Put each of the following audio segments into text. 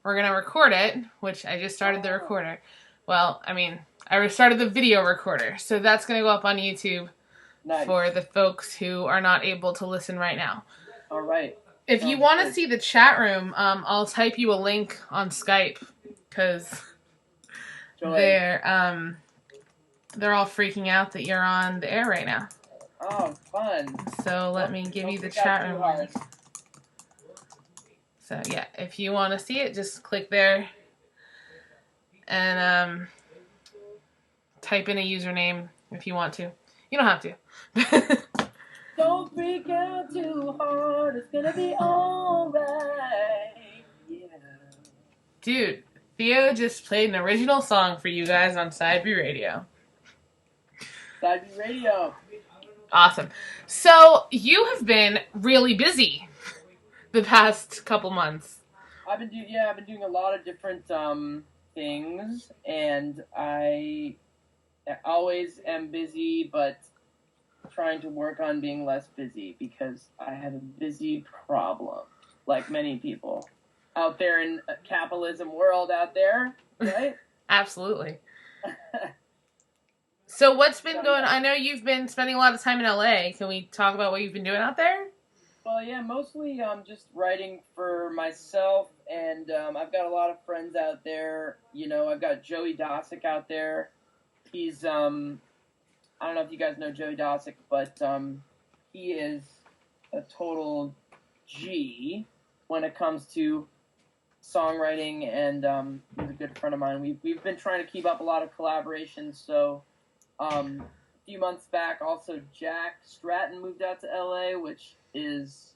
we're going to record it, which I just started the recorder. Well, I mean, I restarted the video recorder. So that's going to go up on YouTube for the folks who are not able to listen right now. All right. If you want to see the chat room, I'll type you a link on Skype because they're all freaking out that you're on the air right now. Oh, fun. So let me give you the chat room link. So yeah, if you want to see it, just click there and type in a username if you want to. You don't have to. Don't freak out too hard. It's gonna be alright. Yeah. Dude, Theo just played an original song for you guys on Side B Radio. Side B Radio. Awesome. So you have been really busy the past couple months. I've been doing a lot of different things, and I always am busy, but trying to work on being less busy because I have a busy problem, like many people out there in a capitalism world out there, right? Absolutely. So what's been going on? I know you've been spending a lot of time in LA. Can we talk about what you've been doing out there? Well, yeah, mostly just writing for myself, and I've got a lot of friends out there. You know, I've got Joey Dosick out there. He's, I don't know if you guys know Joey Dosick, but he is a total G when it comes to songwriting, and he's a good friend of mine. We've been trying to keep up a lot of collaborations, so a few months back, also Jack Stratton moved out to LA, which is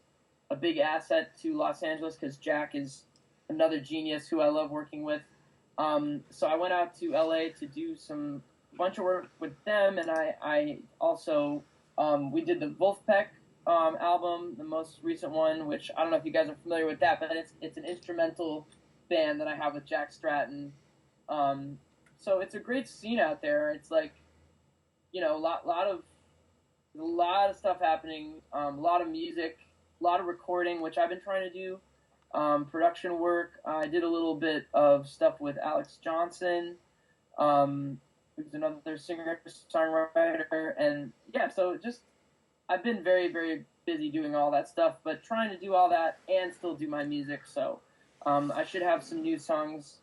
a big asset to Los Angeles because Jack is another genius who I love working with. So I went out to LA to do a bunch of work with them, and I also we did the Wolfpack album, the most recent one, which I don't know if you guys are familiar with that, but it's an instrumental band that I have with Jack Stratton. So it's a great scene out there. It's like, you know, a lot of stuff happening, a lot of music, a lot of recording, which I've been trying to do, production work. I did a little bit of stuff with Alex Johnson, who's another singer-songwriter, and yeah, so just I've been very, very busy doing all that stuff, but trying to do all that and still do my music, so I should have some new songs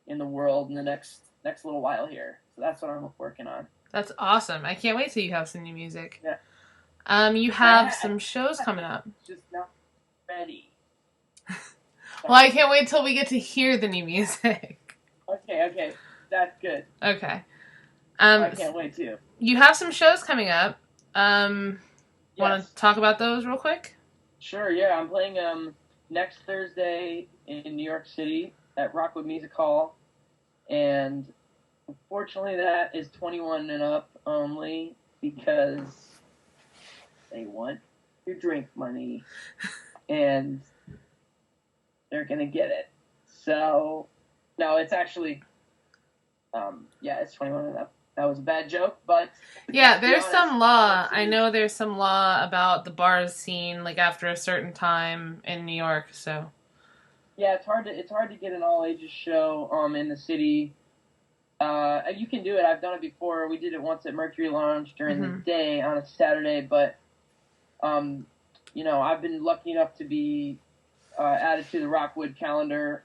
in the world in the next little while here, so that's what I'm working on. That's awesome. I can't wait till you have some new music. Yeah. You have some shows coming up. Just not ready. Well, I can't wait till we get to hear the new music. Okay. That's good. Okay. I can't wait too. You have some shows coming up. Want to talk about those real quick? Sure, yeah. I'm playing next Thursday in New York City at Rockwood Music Hall, and unfortunately that is 21 and up only because they want your drink money, and they're going to get it. So, no, it's actually, it's 21 and up. That was a bad joke, but... Yeah, there's some law. I know there's some law about the bars scene, like, after a certain time in New York, so... Yeah, it's hard to get an all-ages show in the city. You can do it. I've done it before. We did it once at Mercury Lounge during the day on a Saturday, but, you know, I've been lucky enough to be added to the Rockwood calendar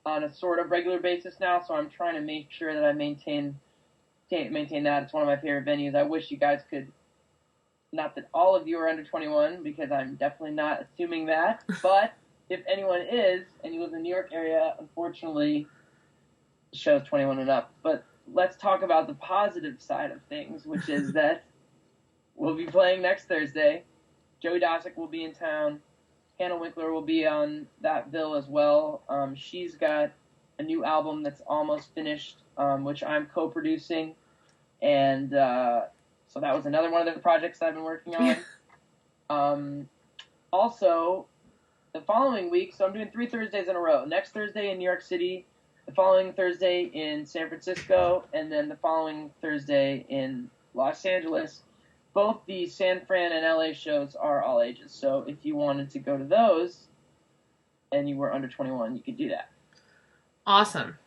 on a sort of regular basis now, so I'm trying to make sure that I maintain that. It's one of my favorite venues. I wish you guys could, not that all of you are under 21, because I'm definitely not assuming that, but if anyone is, and you live in the New York area, unfortunately, the show's 21 and up. But let's talk about the positive side of things, which is that we'll be playing next Thursday. Joey Dosick will be in town. Hannah Winkler will be on that bill as well. She's got a new album that's almost finished, which I'm co-producing. And so that was another one of the projects I've been working on. Also, the following week, so I'm doing 3 Thursdays in a row. Next Thursday in New York City, the following Thursday in San Francisco, and then the following Thursday in Los Angeles. Both the San Fran and LA shows are all ages, so if you wanted to go to those and you were under 21, you could do that. Awesome.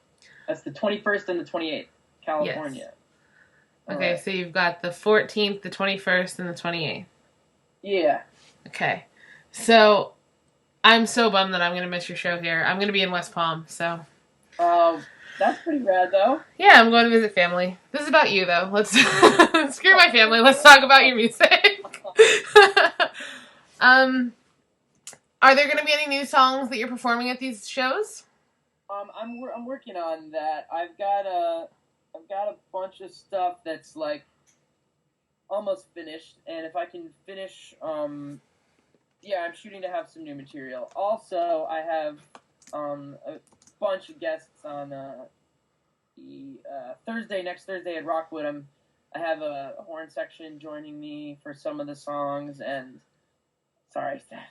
That's the 21st and the 28th, California. Yes. Okay, so you've got the 14th, the 21st, and the 28th. Yeah. Okay. So, I'm so bummed that I'm going to miss your show here. I'm going to be in West Palm, so... That's pretty rad, though. Yeah, I'm going to visit family. This is about you, though. Let's... Screw my family. Let's talk about your music. Are there going to be any new songs that you're performing at these shows? I'm working on that. I've got a bunch of stuff that's like almost finished, and if I can finish, I'm shooting to have some new material. Also, I have a bunch of guests on the next Thursday at Rockwood. I have a horn section joining me for some of the songs, and sorry, Steph.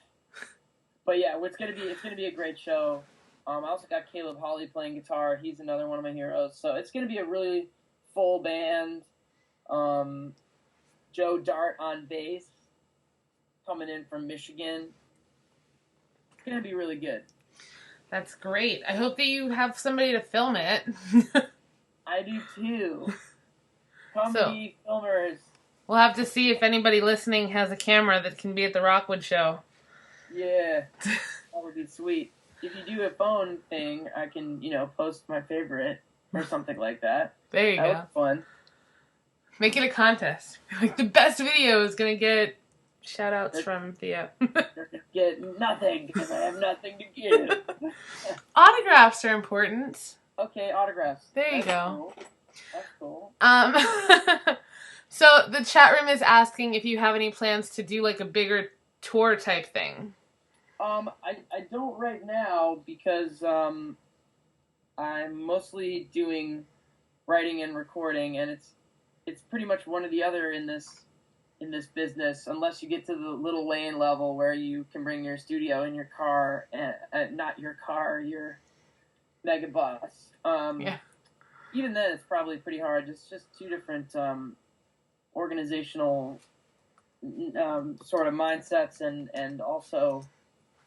But yeah, it's gonna be a great show. I also got Caleb Hawley playing guitar. He's another one of my heroes. So it's going to be a really full band. Joe Dart on bass, coming in from Michigan. It's going to be really good. That's great. I hope that you have somebody to film it. I do too. Be filmers. We'll have to see if anybody listening has a camera that can be at the Rockwood show. Yeah, that would be sweet. If you do a phone thing, I can, post my favorite or something like that. There you go. That was fun. Make it a contest. Like, the best video is going to get shout-outs from Theo. They're going to get nothing because I have nothing to give. Autographs are important. Okay, autographs. There you go. Cool. That's cool. So, the chat room is asking if you have any plans to do, like, a bigger tour type thing. I don't right now because I'm mostly doing writing and recording, and it's pretty much one or the other in this business, unless you get to the Little Wayne level where you can bring your studio in your car, and not your car, your megabus. Yeah. Even then, it's probably pretty hard. It's just two different organizational sort of mindsets, and also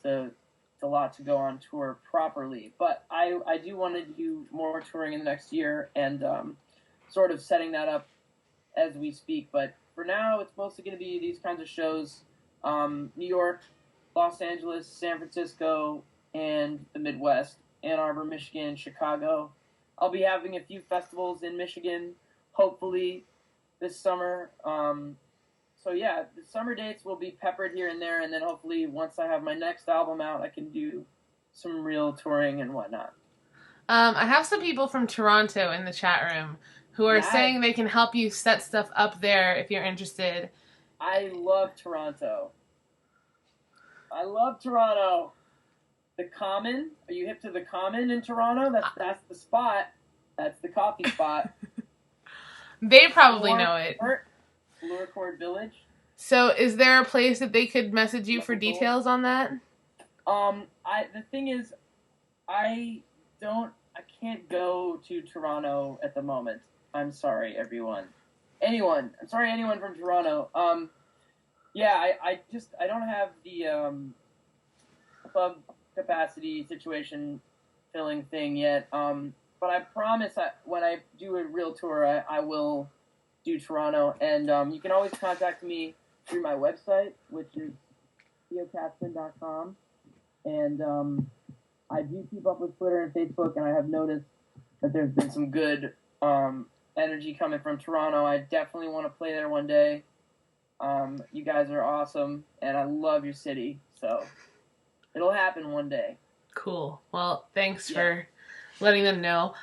it's a lot to go on tour properly. But I do want to do more touring in the next year, and sort of setting that up as we speak. But for now, it's mostly going to be these kinds of shows: New York, Los Angeles, San Francisco, and the Midwest, Ann Arbor, Michigan, Chicago. I'll be having a few festivals in Michigan, hopefully, this summer. So yeah, the summer dates will be peppered here and there, and then hopefully once I have my next album out, I can do some real touring and whatnot. I have some people from Toronto in the chat room who are saying they can help you set stuff up there if you're interested. I love Toronto. The Common. Are you hip to the Common in Toronto? That's the spot. That's the coffee spot. They probably know it. Luricord Village. So, is there a place that they could message you for details on that? The thing is, I can't go to Toronto at the moment. I'm sorry, everyone. I'm sorry, anyone from Toronto. I don't have the club capacity situation filling thing yet. But I promise when I do a real tour, I will do Toronto, and you can always contact me through my website, which is theokatzman.com, and I do keep up with Twitter and Facebook, and I have noticed that there's been some good energy coming from Toronto. I definitely want to play there one day. You guys are awesome, and I love your city, so it'll happen one day. Cool. Well, thanks for letting them know.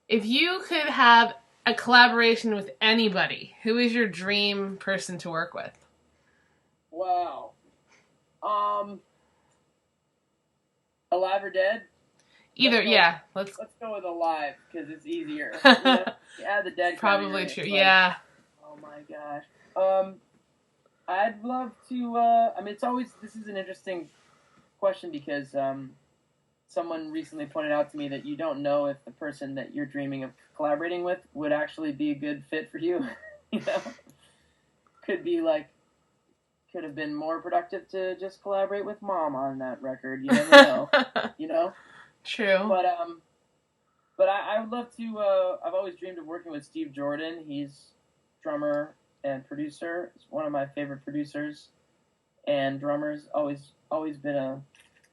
If you could have a collaboration with anybody, who is your dream person to work with? Wow. Alive or dead? Either, yeah. Let's go with alive, because it's easier. Yeah, the dead. Probably true. Yeah. Oh my gosh. I'd love to. This is an interesting question because someone recently pointed out to me that you don't know if the person that you're dreaming of collaborating with would actually be a good fit for you. Could have been more productive to just collaborate with Mom on that record. You never know. True. But I would love to. I've always dreamed of working with Steve Jordan. He's drummer and producer. He's one of my favorite producers and drummers. Always been a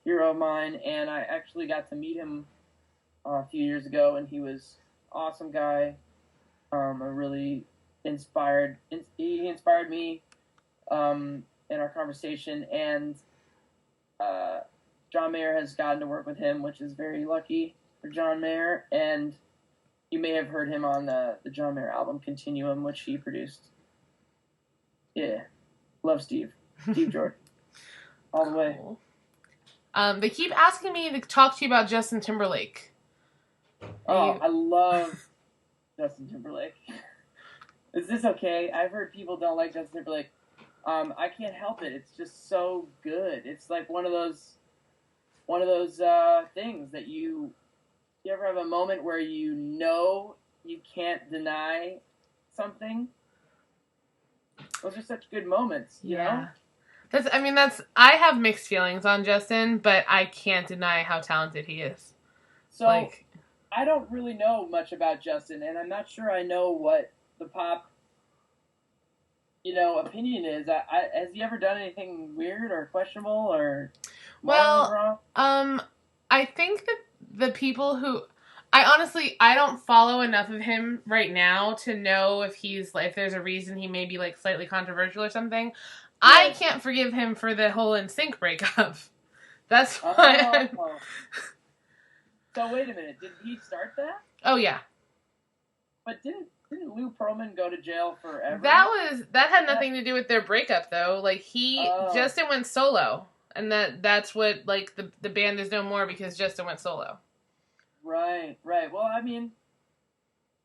hero of mine. And I actually got to meet him a few years ago, and he was an awesome guy. A really inspired. He inspired me in our conversation, and John Mayer has gotten to work with him, which is very lucky for John Mayer. And you may have heard him on the John Mayer album Continuum, which he produced. Yeah, love Steve Jordan, all the way. Cool. They keep asking me to talk to you about Justin Timberlake. I love Justin Timberlake. Is this okay? I've heard people don't like Justin Timberlake. I can't help it. It's just so good. It's like one of those things that you ever have a moment where you know you can't deny something. Those are such good moments, you know? I have mixed feelings on Justin, but I can't deny how talented he is. So, I don't really know much about Justin, and I'm not sure I know what the pop, opinion is. Has he ever done anything weird or questionable or wrong? I think that the people who... I don't follow enough of him right now to know if there's a reason he may be, slightly controversial or something. Yeah. I can't forgive him for the whole NSYNC breakup. That's why So wait a minute, did he start that? Oh, yeah. But didn't Lou Pearlman go to jail forever? That had nothing to do with their breakup, though. Justin went solo. And that's what, the band is no more because Justin went solo. Right. Well, I mean,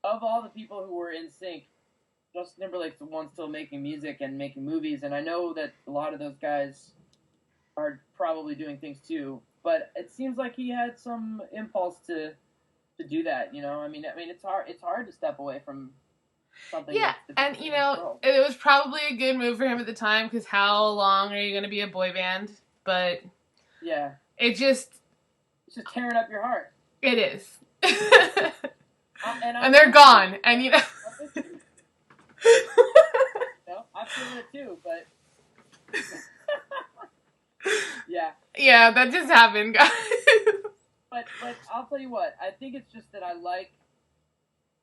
of all the people who were in sync, Justin Timberlake's the one still making music and making movies, and I know that a lot of those guys are probably doing things too, but it seems like he had some impulse to do that, I mean, it's hard to step away from something. Yeah, and, it was probably a good move for him at the time, because how long are you going to be a boy band? But... yeah. It's just tearing up your heart. It is. And they're gone. And no, I'm feeling it too, but yeah. Yeah, that just happened, guys. But I'll tell you what, I think it's just that I like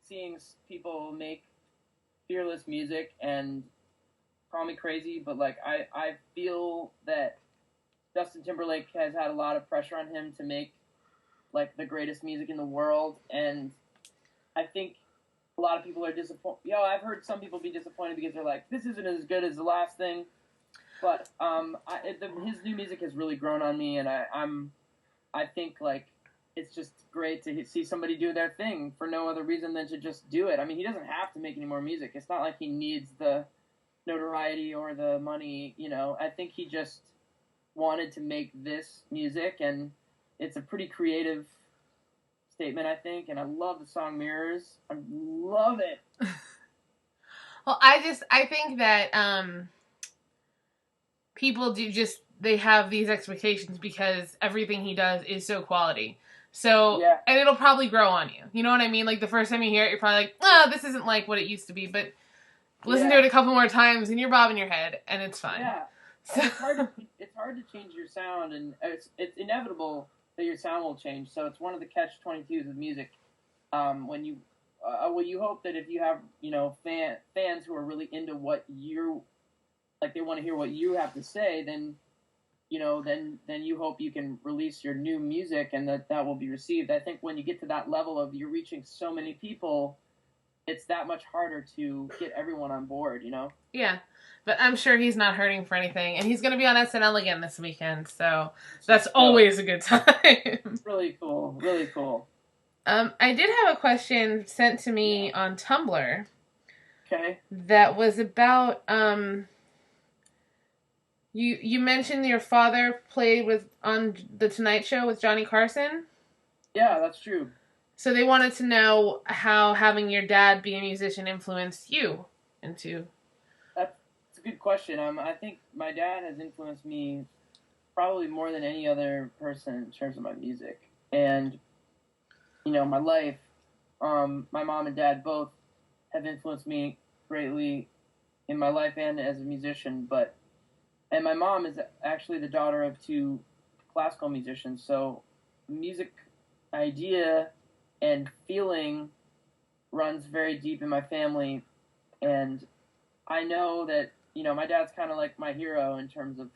seeing people make fearless music, and call me crazy, but I feel that Justin Timberlake has had a lot of pressure on him to make the greatest music in the world, and I think a lot of people are disappointed. I've heard some people be disappointed because they're like, this isn't as good as the last thing, but his new music has really grown on me, and I think it's just great to see somebody do their thing for no other reason than to just do it. I mean, he doesn't have to make any more music. It's not like he needs the notoriety or the money, I think he just wanted to make this music, and it's a pretty creative statement, I think, and I love the song Mirrors. I love it. Well, I think that people they have these expectations because everything he does is so quality. So, yeah. And it'll probably grow on you. You know what I mean? The first time you hear it, you're probably like, this isn't like what it used to be, but listen to it a couple more times and you're bobbing your head, and it's fine. Yeah. So. It's hard to change your sound, and it's inevitable that your sound will change. So it's one of the catch-22s of music. When you hope that if you have, fans who are really into what you, they want to hear what you have to say, then, then you hope you can release your new music and that will be received. I think when you get to that level of you're reaching so many people, it's that much harder to get everyone on board, Yeah. But I'm sure he's not hurting for anything. And he's going to be on SNL again this weekend. So that's always a good time. Really cool. Really cool. I did have a question sent to me on Tumblr. Okay. That was about, you mentioned your father played on The Tonight Show with Johnny Carson? Yeah, that's true. So they wanted to know how having your dad be a musician influenced you into... That's a good question. I think my dad has influenced me probably more than any other person in terms of my music. and my life. My mom and dad both have influenced me greatly in my life and as a musician. And my mom is actually the daughter of two classical musicians, so music idea and feeling runs very deep in my family. And I know that my dad's kind of like my hero in terms of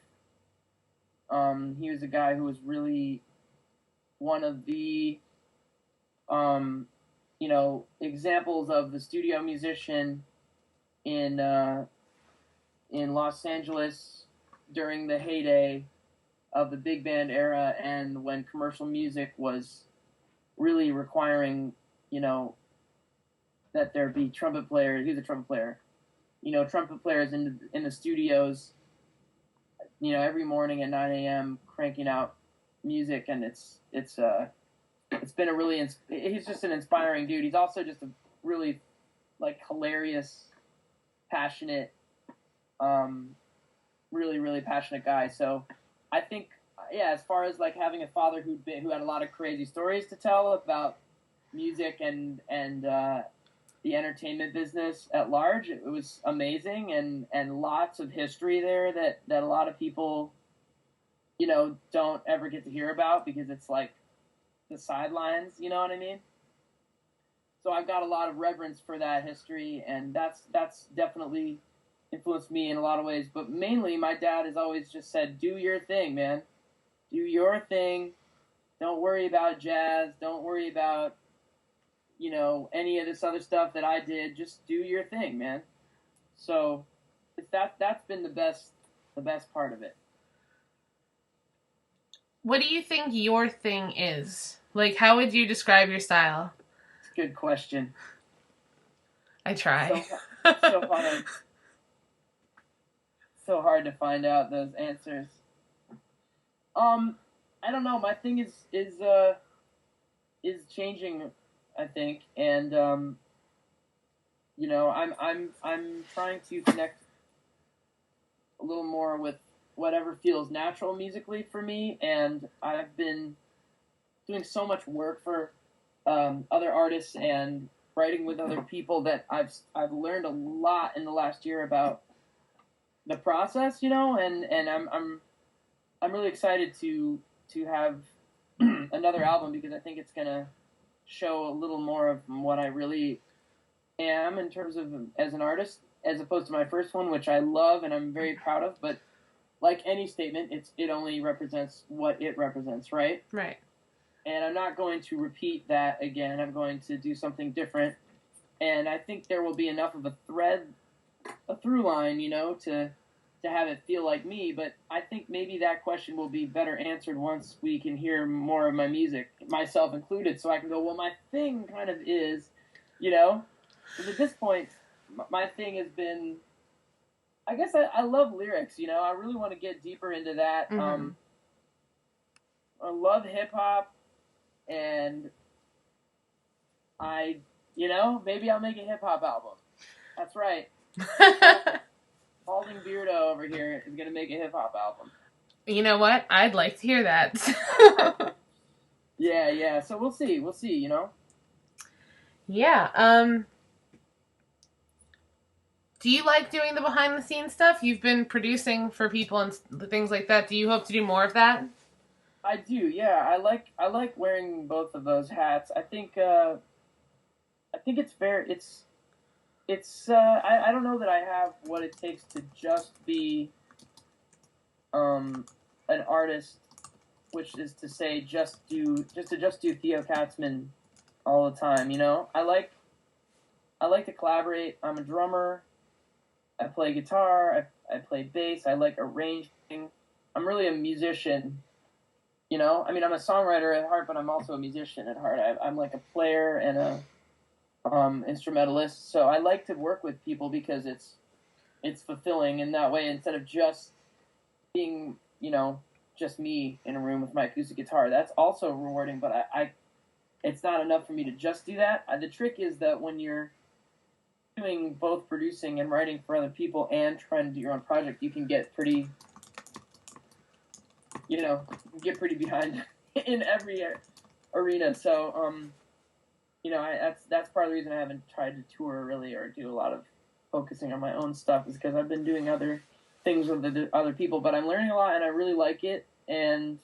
he was a guy who was really one of the examples of the studio musician in Los Angeles during the heyday of the big band era, and when commercial music was really requiring, that there be trumpet players. He's a trumpet player. Trumpet players in the studios, every morning at 9 a.m. cranking out music, and it's been a really he's just an inspiring dude. He's also just a really hilarious, passionate, really really passionate guy. So I think as far as having a father who had a lot of crazy stories to tell about music and the entertainment business at large, it was amazing, and lots of history there that a lot of people don't ever get to hear about because it's the sidelines, you know what I mean? So I've got a lot of reverence for that history, and that's definitely influenced me in a lot of ways. But mainly, my dad has always just said, "Do your thing, man. Do your thing. Don't worry about jazz. Don't worry about any of this other stuff that I did. Just do your thing, man." So that's been the best part of it. What do you think your thing is? How would you describe your style? It's a good question. I try. So hard. So hard to find out those answers. I don't know. My thing is changing, I think, and I'm trying to connect a little more with whatever feels natural musically for me, and I've been doing so much work for other artists and writing with other people that I've learned a lot in the last year about the process, and I'm really excited to have another album because I think it's gonna show a little more of what I really am in terms of as an artist, as opposed to my first one, which I love and I'm very proud of. But like any statement, it only represents what it represents, right? Right. And I'm not going to repeat that again. I'm going to do something different, and I think there will be enough of a through line, to have it feel like me. But I think maybe that question will be better answered once we can hear more of my music, myself included, so I can go, well, my thing kind of is, because at this point, my thing has been, I guess I love lyrics, I really want to get deeper into that. Mm-hmm. I love hip-hop, and maybe I'll make a hip-hop album. That's right. Balding Beardo over here is going to make a hip-hop album. You know what? I'd like to hear that. Yeah. So we'll see, Yeah. Do you like doing the behind-the-scenes stuff? You've been producing for people and things like that. Do you hope to do more of that? I do, yeah. I like wearing both of those hats. I think it's fair. I don't know that I have what it takes to just be an artist, which is to say just do Theo Katzman all the time. I like to collaborate. I'm a drummer. I play guitar. I play bass. I like arranging. I'm really a musician. I'm a songwriter at heart, but I'm also a musician at heart. I'm like a player and a instrumentalist. So I like to work with people because it's fulfilling in that way, instead of just being, just me in a room with my acoustic guitar. That's also rewarding, but it's not enough for me to just do that. The trick is that when you're doing both producing and writing for other people and trying to do your own project, you can get pretty behind in every arena. So that's part of the reason I haven't tried to tour really or do a lot of focusing on my own stuff is because I've been doing other things with the other people. But I'm learning a lot and I really like it. And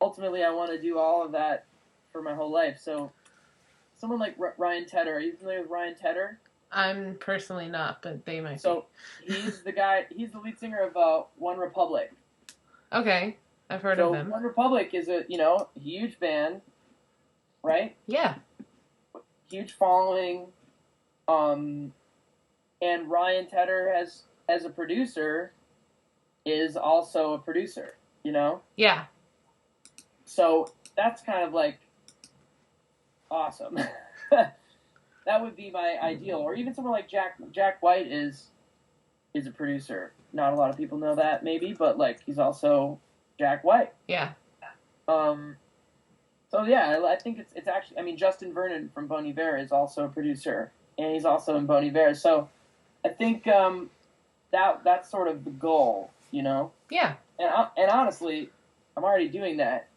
ultimately, I want to do all of that for my whole life. So someone like Ryan Tedder, are you familiar with Ryan Tedder? I'm personally not, but they might So he's the guy. He's the lead singer of One Republic. be. Okay, I've heard of them. One Republic is a huge band, right? Yeah. Huge following. And Ryan Tedder as a producer is also a producer. Yeah. So that's kind of like awesome. That would be my ideal. Or even someone like Jack White is a producer. Not a lot of people know that, maybe, but like he's also Jack White. Yeah. So yeah, I think it's actually. I mean, Justin Vernon from Bon Iver is also a producer, and he's also in Bon Iver. So I think that's sort of the goal, Yeah. And honestly, I'm already doing that.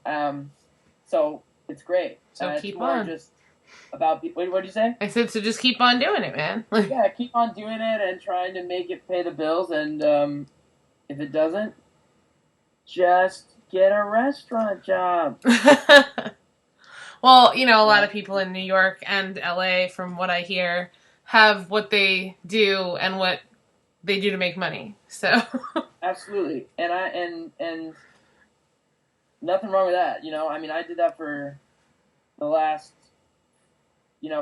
So it's great. So keep it's more on. Just about what did you say? I said, so just keep on doing it, man. Yeah, keep on doing it and trying to make it pay the bills. And if it doesn't, just get a restaurant job. Well, a lot of people in New York and LA, from what I hear, have what they do and what they do to make money. So Absolutely, and nothing wrong with that. I mean, I did that for the last,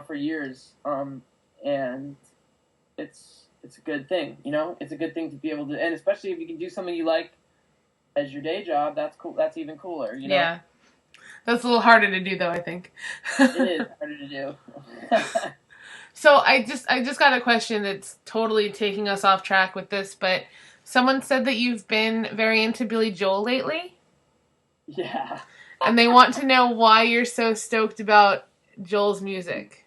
for years, and it's a good thing. It's a good thing to be able to, and especially if you can do something you like as your day job, that's cool. That's even cooler. Yeah. That's a little harder to do, though, I think. It is harder to do. So I just got a question that's totally taking us off track with this, but someone said that you've been very into Billy Joel lately. Yeah. And they want to know why you're so stoked about Joel's music.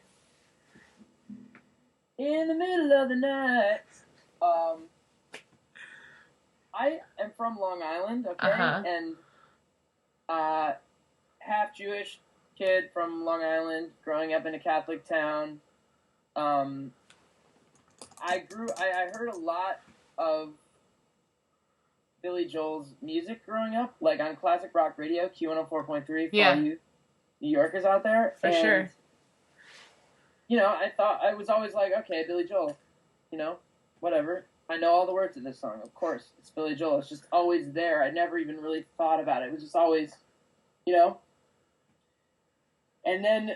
In the middle of the night. I am from Long Island, okay? Uh-huh. And half Jewish kid from Long Island, growing up in a Catholic town. I heard a lot of Billy Joel's music growing up, like on classic rock radio, Q104.3 for all you New Yorkers out there. For sure. I thought, I was always like, okay, Billy Joel, whatever. I know all the words of this song, of course. It's Billy Joel. It's just always there. I never even really thought about it. It was just always, And then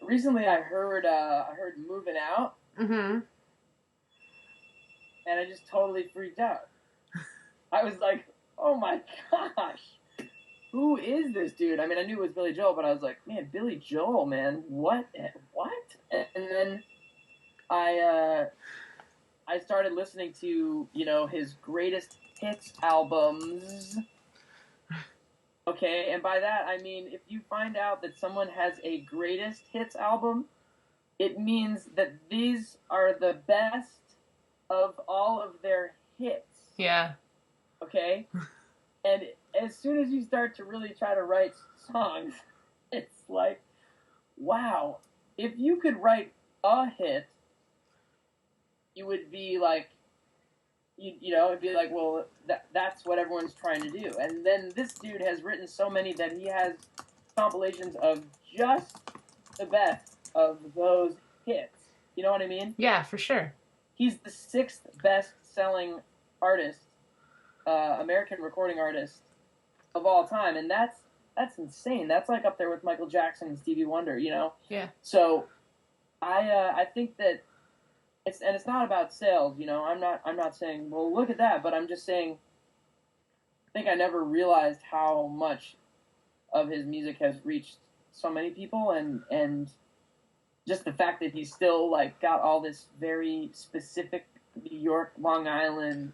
recently I heard Moving Out. Mm-hmm. And I just totally freaked out. I was like, oh my gosh. Who is this dude? I mean, I knew it was Billy Joel, but I was like, man, Billy Joel, man. What? And then I started listening to, his greatest hits albums. Okay, and by that I mean if you find out that someone has a greatest hits album, it means that these are the best of all of their hits. Yeah. Okay? And as soon as you start to really try to write songs, it's like, wow, if you could write a hit, you would be like, it'd be like, well, that's what everyone's trying to do. And then this dude has written so many that he has compilations of just the best of those hits. You know what I mean? Yeah, for sure. He's the 6th best-selling artist, American recording artist of all time, and that's insane. That's like up there with Michael Jackson and Stevie Wonder, Yeah. So, I think that it's not about sales, I'm not saying, well, look at that, but I'm just saying, I think I never realized how much of his music has reached so many people, and just the fact that he's still like got all this very specific New York, Long Island,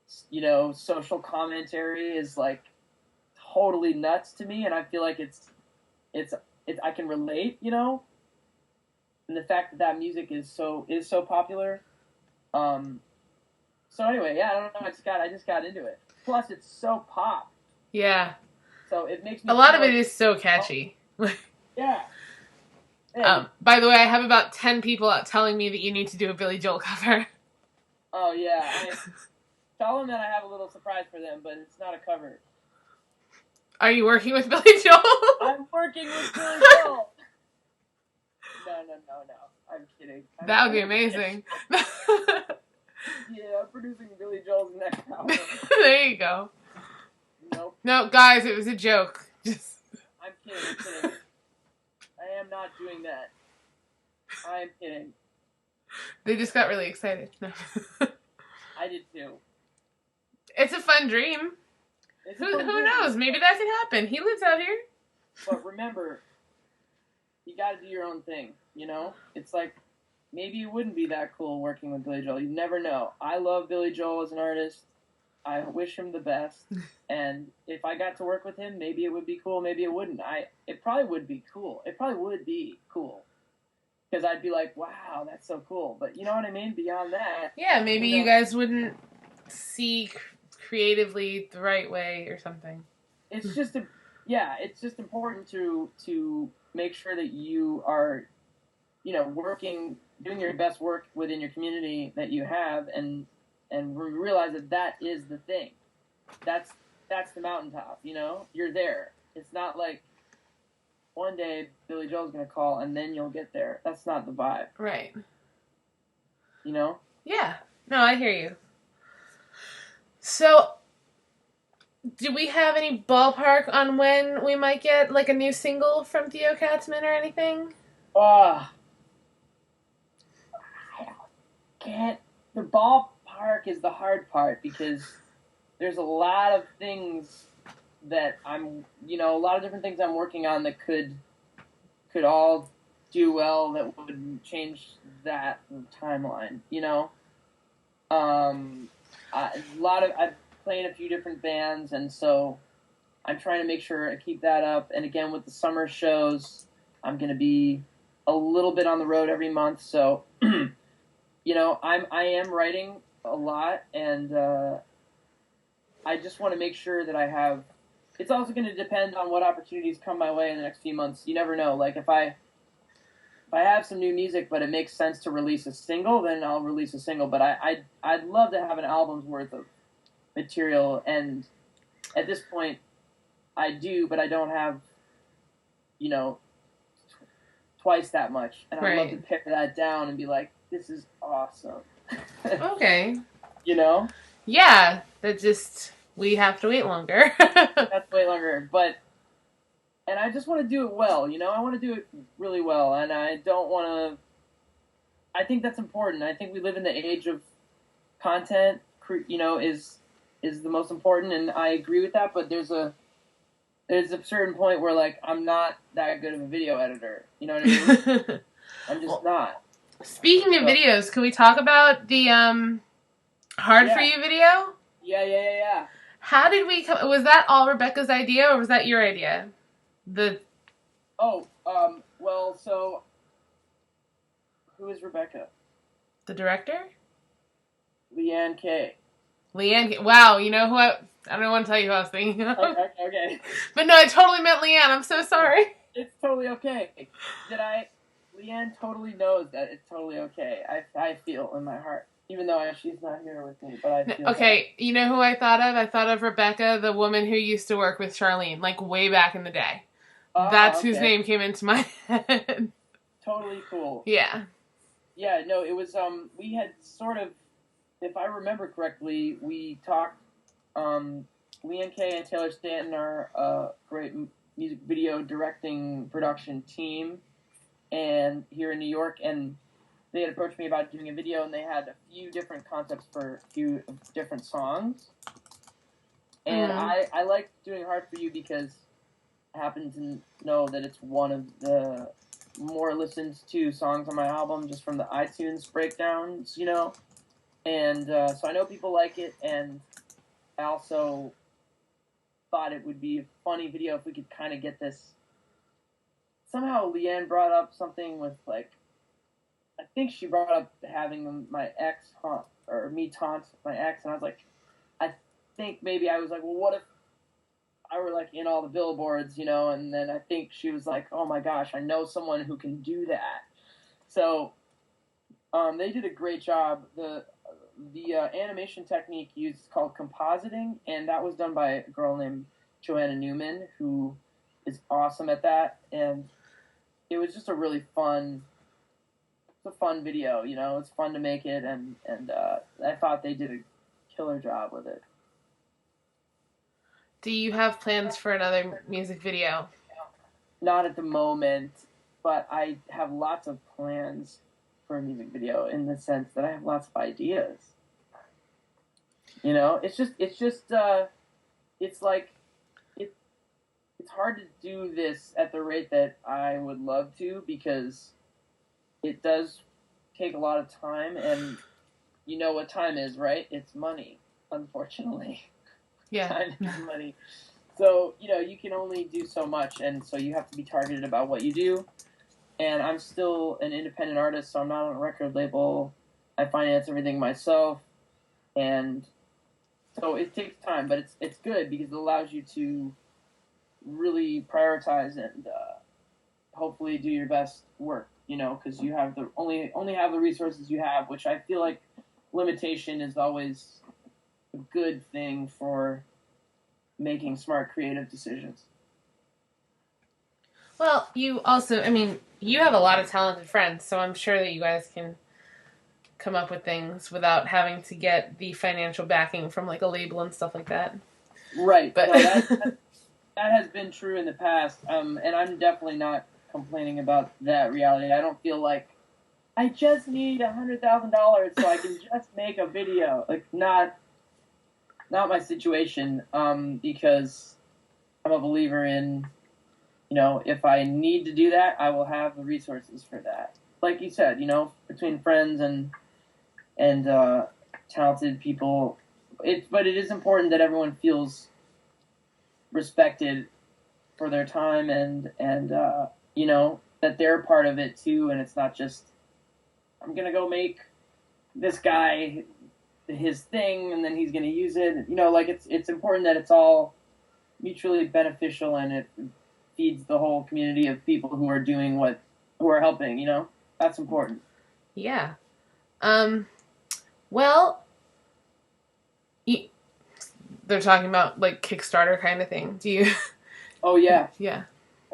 social commentary is like totally nuts to me, and I feel like it's I can relate, and the fact that music is so popular. So anyway, yeah, I don't know, I just got into it. Plus, it's so pop. Yeah. So it makes A me lot feel of it like, is so oh, catchy. yeah. Hey. By the way, I have about 10 people out telling me that you need to do a Billy Joel cover. Oh yeah. I tell them that I have a little surprise for them, but it's not a cover. Are you working with Billy Joel? I'm working with Billy Joel. No. I'm kidding. That would be amazing. Yeah, I'm producing Billy Joel's next album. There you go. Nope. No, guys, it was a joke. I'm kidding. I am not doing that. I am kidding. They just got really excited. No. I did too. It's a fun dream. Who knows? Maybe that could happen. He lives out here. But remember, you gotta do your own thing, you know? It's like, maybe it wouldn't be that cool working with Billy Joel. You never know. I love Billy Joel as an artist. I wish him the best. And if I got to work with him, maybe it would be cool, maybe it wouldn't. It probably would be cool. It probably would be cool. Because I'd be like, wow, that's so cool. But you know what I mean? Beyond that. Yeah, maybe you guys wouldn't see creatively the right way or something. It's just important to make sure that you are, doing your best work within your community that you have, and realize that is the thing. That's the mountaintop. You're there. It's not like one day Billy Joel's gonna call and then you'll get there. That's not the vibe. Right. Yeah. No, I hear you. So, do we have any ballpark on when we might get like a new single from Theo Katzman or anything? I can't. The ballpark is the hard part because there's a lot of things that a lot of different things I'm working on that could all do well that would change that timeline. I'm playing a few different bands, and so I'm trying to make sure I keep that up. And again, with the summer shows, I'm going to be a little bit on the road every month. So, I am writing a lot, and I just want to make sure that I have. It's also going to depend on what opportunities come my way in the next few months. You never know. Like if I have some new music, but it makes sense to release a single, then I'll release a single. But I'd love to have an album's worth of material, and at this point, I do, but I don't have, twice that much, and I'd love to pare that down and be like, this is awesome. Okay. Yeah, we have to wait longer. That's way longer, and I just want to do it well, I want to do it really well, and I don't want to. I think that's important. I think we live in the age of content, is the most important, and I agree with that. But there's a certain point where like I'm not that good of a video editor. You know what I mean? I'm just not. Speaking of videos, can we talk about the Hard For You video? Yeah. How did we come? Was that all Rebecca's idea, or was that your idea? Well, so who is Rebecca? The director? Leanne K. Wow, you know who I don't want to tell you who I was thinking of. Okay. But no, I totally meant Leanne. I'm so sorry. It's totally okay. Leanne totally knows that it's totally okay. I feel in my heart. Even though she's not here with me, but I feel okay, that. You know who I thought of? I thought of Rebecca, the woman who used to work with Charlene, like way back in the day. That's whose name came into my head. Totally cool. Yeah. Yeah, no, it was, we had sort of, if I remember correctly, we talked, Leanne K and Taylor Stanton are a great music video directing production team, and here in New York, and they had approached me about doing a video, and they had a few different concepts for a few different songs. And I like doing Hard For You because I happen to know that it's one of the more listened to songs on my album, just from the iTunes breakdowns, And so I know people like it, and I also thought it would be a funny video if we could kind of get this. Somehow Leanne brought up something with, like, I think she brought up having my ex haunt, or me taunt my ex, and I was like, I think maybe I was like, well, what if were like in all the billboards, and then I think she was like, "Oh my gosh, I know someone who can do that." So they did a great job. The animation technique used is called compositing, and that was done by a girl named Joanna Newman, who is awesome at that. And it was just a really fun, it's a fun video. It's fun to make it, and I thought they did a killer job with it. Do you have plans for another music video? Not at the moment, but I have lots of plans for a music video in the sense that I have lots of ideas. It's like it's hard to do this at the rate that I would love to because it does take a lot of time, and you know what time is, right? It's money, unfortunately. Yeah. Time is money. So, you can only do so much, and so you have to be targeted about what you do. And I'm still an independent artist, so I'm not on a record label. I finance everything myself, and so it takes time, but it's good because it allows you to really prioritize and hopefully do your best work, because you have the only have the resources you have, which I feel like limitation is always a good thing for making smart creative decisions. Well, you also, you have a lot of talented friends, so I'm sure that you guys can come up with things without having to get the financial backing from like a label and stuff like that. Right. But no, that has been true in the past, and I'm definitely not complaining about that reality. I don't feel like I just need $100,000 so I can just make a video. Like, not my situation, because I'm a believer in, if I need to do that, I will have the resources for that. Like you said, between friends and talented people, but it is important that everyone feels respected for their time and that they're part of it too, and it's not just I'm gonna go make this guy his thing and then he's gonna use it. Like it's important that it's all mutually beneficial and it feeds the whole community of people who are doing who are helping. That's important. Yeah. Well, they're talking about like Kickstarter kind of thing. Do you? Oh yeah. Yeah.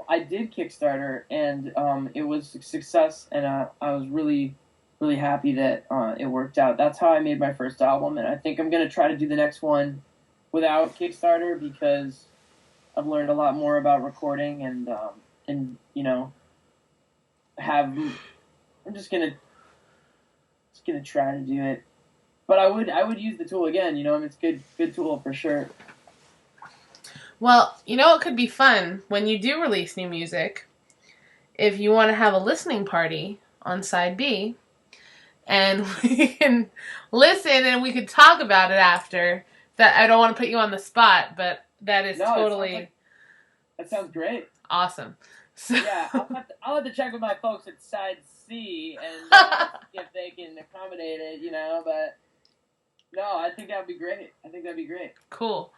I did Kickstarter, and it was a success, and I was really, really happy that it worked out. That's how I made my first album, and I think I'm going to try to do the next one without Kickstarter because I've learned a lot more about recording, and I'm just gonna try to do it. But I would use the tool again. It's good tool for sure. Well, it could be fun when you do release new music. If you want to have a listening party on side B, and we can listen and we could talk about it after. That I don't want to put you on the spot, but that is totally. That sounds great. Awesome. So, yeah, I'll have to check with my folks at side C and see if they can accommodate it. But no, I think that'd be great. Cool.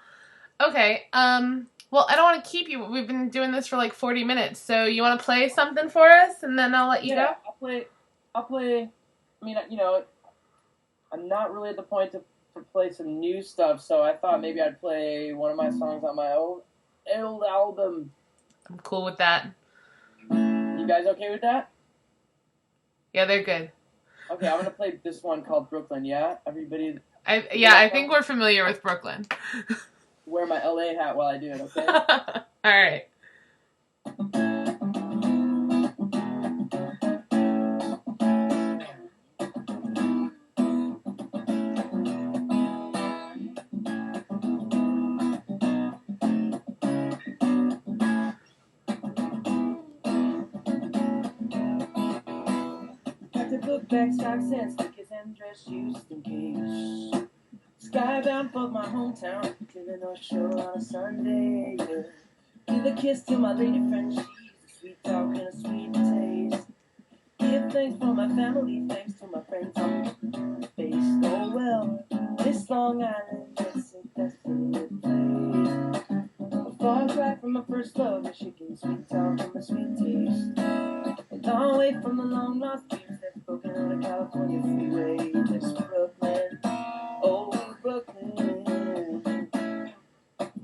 Okay. Well, I don't want to keep you. We've been doing this for like 40 minutes. So you want to play something for us, and then I'll let you go? I'll play. I'm not really at the point to play some new stuff, so I thought maybe I'd play one of my songs on my old album. I'm cool with that. You guys okay with that? Yeah, they're good. Okay, I'm going to play this one called Brooklyn, yeah? Everybody... I think we're familiar with Brooklyn. Wear my LA hat while I do it, okay? All right. Back stocks and sneakers and dress shoes in case. Skybound for my hometown to the North Shore on a Sunday. Yeah. Give a kiss to my lady friend, she's a sweet talk and a sweet taste. Give thanks for my family, thanks to my friends on the face. Oh well, this Long Island, that's a desolate place. cry from my first love, Michigan sweet tongue from a sweet taste. A long way from the long lost dreams that's broken on a California freeway. Just Brooklyn, oh Brooklyn.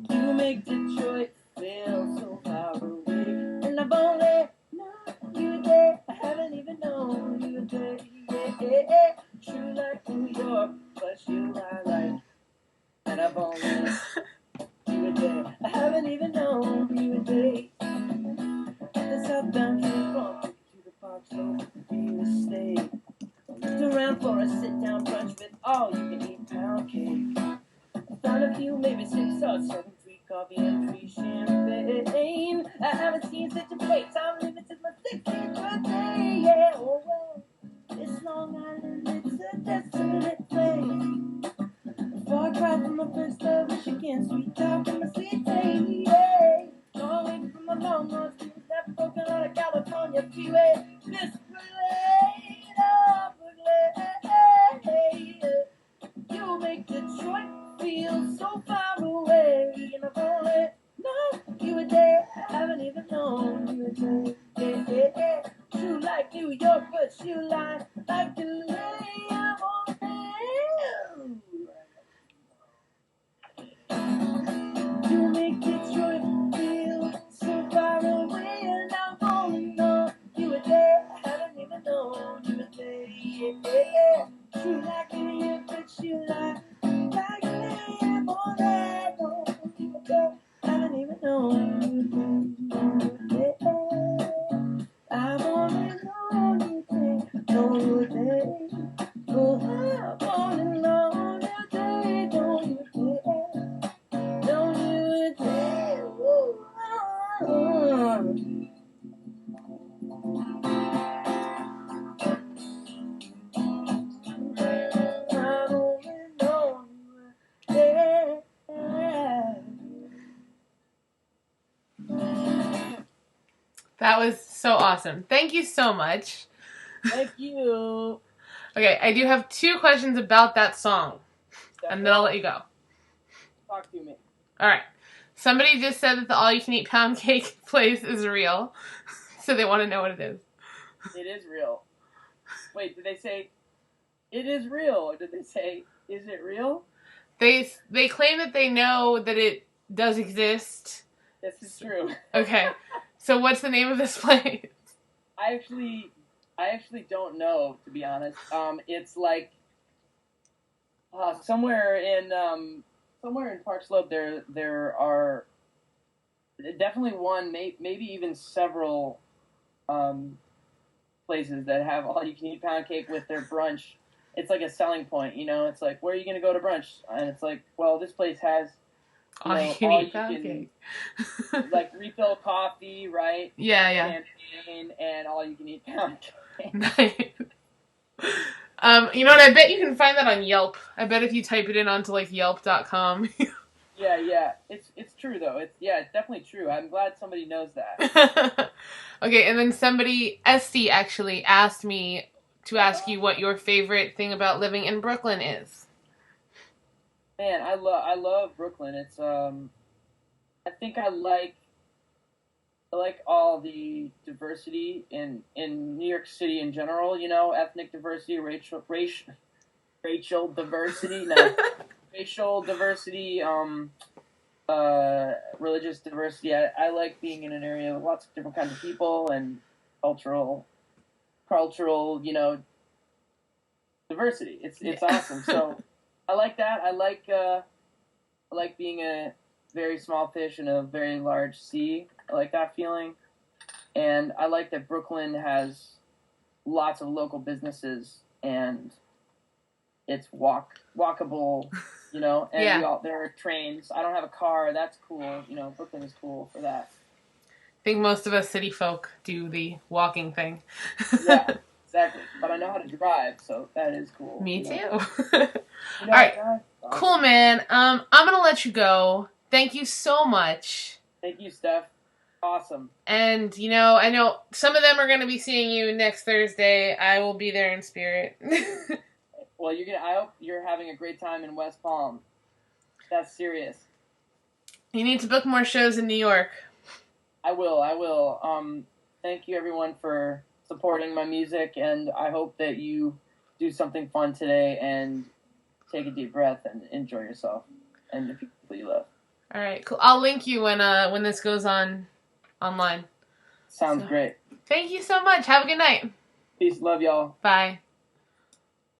You make Detroit feel so far away, and I've only known you a day. I haven't even known you a day. Yeah. True like New York, but you I like, and I've only known you a day. I haven't even known you a day. The southbound train from to the park slope real estate. Looked around for a sit-down brunch with all you can eat pound cake. I found a few, maybe 6 or 7 free coffee and free champagne. I haven't seen such a place. I'm living since my 16th birthday. Yeah, oh well, this Long Island, it's a desolate place. Far cry from my first love, Michigan, sweet talk from a sweet day. Yeah, long way from my long lost dreams that broken on a California freeway. This Brooklyn, oh Brooklyn, you make Detroit feel so far away, and I've only known you a day. I haven't even known you a day. Yeah. True like New York, but you lie like LA. I'm only you make Detroit feel so far away, and I've only known you a day. I haven't even known you a day. Yeah. True like New York, but you lie like LA. I'm only known you a day. I haven't even known you a day. I've only known you a day. Known you a day. Oh, I've only known you a day. Known you a day. Don't you dare. That was so awesome. Thank you so much. Thank you. Okay, I do have 2 questions about that song, and then I'll let you go. Talk to me. All right. Somebody just said that the all-you-can-eat pound cake place is real, so they want to know what it is. It is real. Wait, did they say it is real, or did they say is it real? They claim that they know that it does exist. This is true. Okay. So what's the name of this place? I actually don't know, to be honest. It's like somewhere in Park Slope there are definitely one, maybe even several places that have all you can eat pound cake with their brunch. It's like a selling point, you know. It's like, where are you going to go to brunch? And it's like, well, this place has All you can eat pound cake. Like refill coffee, right? Yeah. Champagne and all you can eat pound cake. Nice. You know what? I bet you can find that on Yelp. I bet if you type it in onto like Yelp.com. Yeah. It's true though. It's definitely true. I'm glad somebody knows that. Okay, and then somebody, Esty, actually asked me to ask you what your favorite thing about living in Brooklyn is. Man, I love Brooklyn. It's I think I like all the diversity in New York City in general. You know, ethnic diversity, racial diversity, no, racial diversity, religious diversity. I like being in an area with lots of different kinds of people and cultural, you know, diversity. It's awesome. So I like that. I like being a very small fish in a very large sea. I like that feeling. And I like that Brooklyn has lots of local businesses and it's walkable, you know, and there are trains. I don't have a car. That's cool. You know, Brooklyn is cool for that. I think most of us city folk do the walking thing. Yeah, exactly. But I know how to drive, so that is cool. Me too. All right. Cool, man. I'm going to let you go. Thank you so much. Thank you, Steph. Awesome. And, you know, I know some of them are going to be seeing you next Thursday. I will be there in spirit. Well, I hope you're having a great time in West Palm. That's serious. You need to book more shows in New York. I will. I will. Thank you everyone for supporting my music, and I hope that you do something fun today and take a deep breath and enjoy yourself and the people you love. All right, cool. I'll link you when this goes on online. Sounds great. Thank you so much. Have a good night. Peace. Love y'all. Bye.